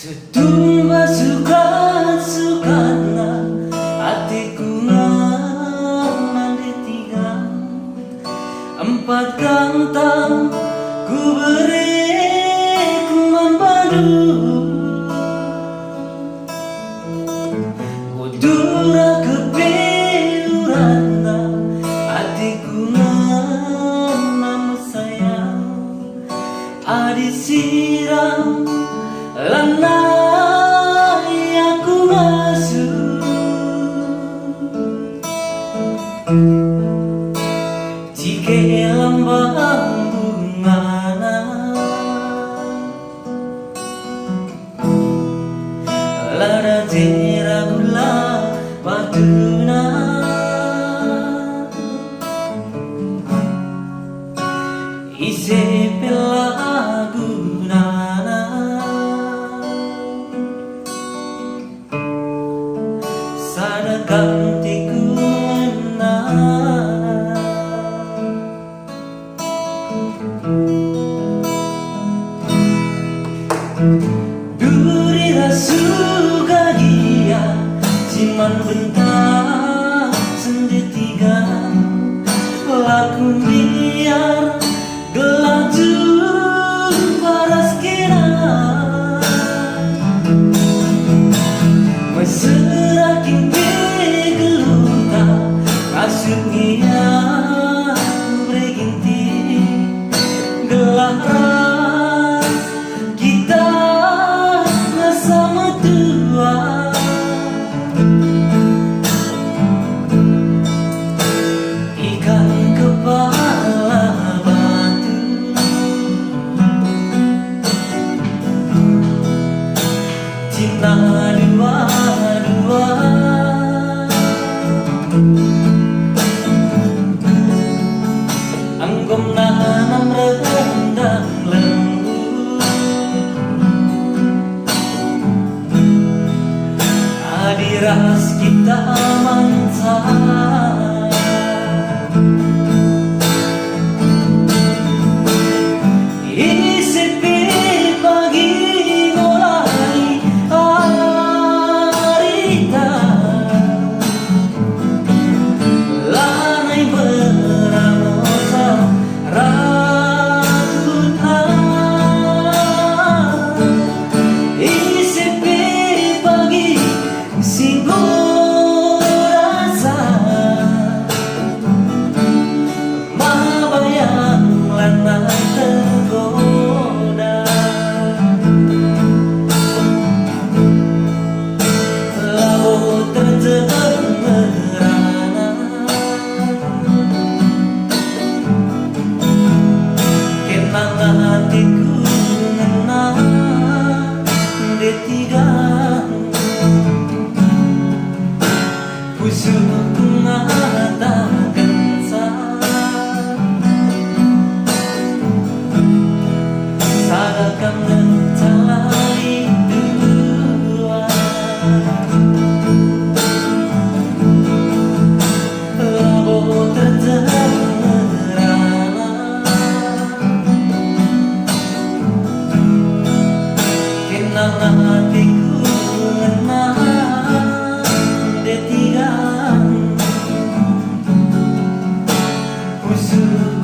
Setumba suka-sukana hatiku nanti tiga empat kantang ku beri kumambadu udura kepilurana hatiku namu sayang adi siram lana aku masuk jika lambang bungana lada terabula paduna ise pelaguna gantiku duri rasuga dia ciman bentar sendetiga laku biar gelaju paras kira meserakin asuknya berganti gelar kita sama tua ikan kepala batu cinta dua-dua anggom nanam rendang lembu adiras kita mansa isipi pagi mulai arita lanai hatiku ngena detiga busukku ngatakan sadakan mencari dua labo terjadi hatiku ngena detiga busuk